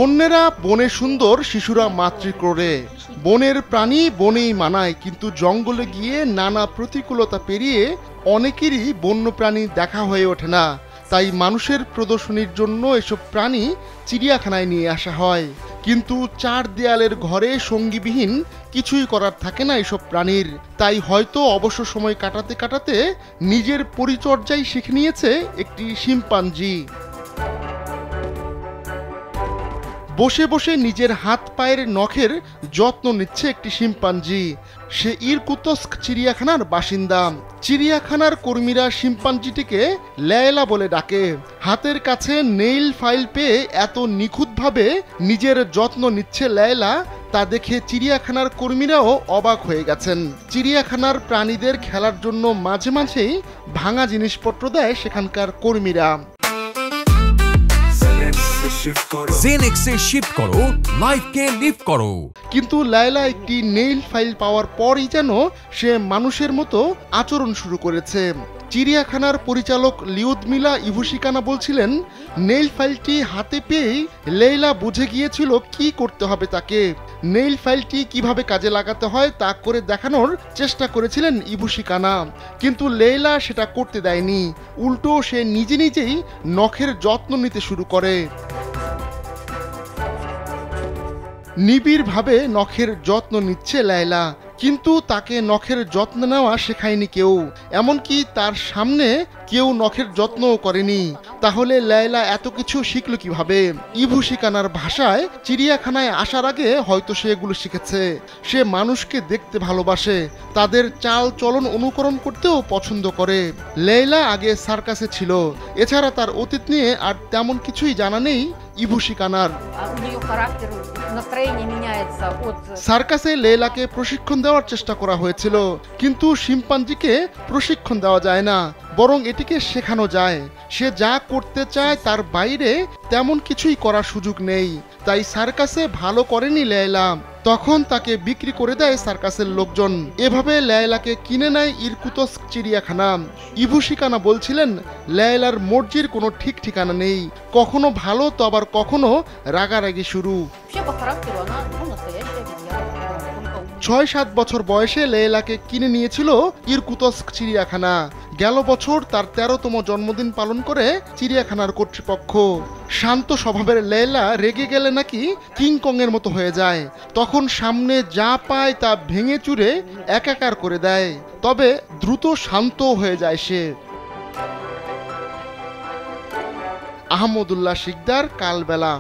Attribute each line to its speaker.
Speaker 1: বন্যেরা বনে সুন্দর, শিশুরা মাতৃক্রোড়ে। বনের প্রাণী বনেই মানায়, কিন্তু জঙ্গলে গিয়ে নানা প্রতিকূলতা পেরিয়ে অনেকেরই বন্যপ্রাণী দেখা হয়ে ওঠে না। তাই মানুষের প্রদর্শনীর জন্য এসব প্রাণী চিড়িয়াখানায় নিয়ে আসা হয়। কিন্তু চার দেয়ালের ঘরে সঙ্গীবিহীন কিছুই করার থাকে না এসব প্রাণীর। তাই হয়তো অবসর সময় কাটাতে কাটাতে নিজের পরিচর্যাই শিখে নিয়েছে একটি শিম্পাঞ্জি। বসে বসে নিজের হাত পায়ের নখের যত্ন নিচ্ছে একটি শিম্পাঞ্জি। সে ইরকুতস্ক চিড়িয়াখানার বাসিন্দা। চিড়িয়াখানার কর্মীরা শিম্পাঞ্জিটিকে লেয়লা বলে ডাকে। হাতের কাছে নেইল ফাইল পেয়ে এত নিখুঁতভাবে নিজের যত্ন নিচ্ছে লেয়লা, তা দেখে চিড়িয়াখানার কর্মীরাও অবাক হয়ে গেছেন। চিড়িয়াখানার প্রাণীদের খেলার জন্য মাঝে মাঝেই ভাঙা জিনিসপত্র দেয় সেখানকার কর্মীরা।
Speaker 2: জেনেক্সে শিফট করো, লাইফকে লিফট করো।
Speaker 1: কিন্তু লায়লা একটি নেইল ফাইল পাওয়ার পরই যেন সে মানুষের মতো আচরণ শুরু করেছে। চিড়িয়াখানার পরিচালক লিউদমিলা ইভুশিকানা বলছিলেন, নেইল ফাইলটি হাতে পেয়েই লেইলা বুঝে গিয়েছিল কি করতে হবে তাকে। নেইল ফাইলটি কিভাবে কাজে লাগাতে হয় তা করে দেখানোর চেষ্টা করেছিলেন ইভুশিকানা, কিন্তু লেইলা সেটা করতে দেয়নি। উল্টো সে নিজে নিজেই নখের যত্ন নিতে শুরু করে। নিবিড়ভাবে নখের যত্ন নিচ্ছে লায়লা, কিন্তু তাকে নখের যত্ন নেওয়া শেখায়নি কেউ। এমনকি তার সামনে কেউ নখের যত্নও করেনি। তাহলে লায়লা এত কিছু শিখল কিভাবে? ইভুশিকানার ভাষায়, চিড়িয়াখানায় আসার আগে হয়তো সে এগুলো শিখেছে। সে মানুষকে দেখতে ভালোবাসে, তাদের চাল চলন অনুকরণ করতেও পছন্দ করে। লায়লা আগে সার্কাসে ছিল, এছাড়া তার অতীত নিয়ে আর তেমন কিছুই জানা নেই ইভুশিকানার। সার্কাসে লেলাকে প্রশিক্ষণ দেওয়ার চেষ্টা করা হয়েছিল, কিন্তু শিম্পাঞ্জিকে প্রশিক্ষণ দেওয়া যায় না, বরং এটিকে শেখানো যায়। সে যা করতে চায় তার বাইরে তেমন কিছুই করার সুযোগ নেই। তাই সার্কাসে ভালো করেনি লেয়লা, তখন তাকে বিক্রি করে দেয় সার্কাসের লোকজন। এভাবে লেয়লাকে কিনে নেয় ইরকুতস্ক চিড়িয়াখানা। ইভুশিকানা বলছিলেন, লেয়লার মর্জির কোনো ঠিক ঠিকানা নেই, কখনো ভালো তো আবার কখনো রাগারাগি শুরু। ৬-৭ বছর বয়সে লেয়লাকে কিনে নিয়েছিল ইরকুতস্ক চিড়িয়াখানা। গেল বছর তার ১৩তম জন্মদিন পালন করে চিড়িয়াখানার কর্তৃপক্ষ। শান্ত স্বভাবের লেয়লা রেগে গেলে নাকি কিংকং এর মতো হয়ে যায়, তখন সামনে যা পায় তা ভেঙে চুরে একাকার করে দেয়। তবে দ্রুত শান্ত হয়ে যায় সে। আহমদুল্লাহ শিকদার, কালবেলা।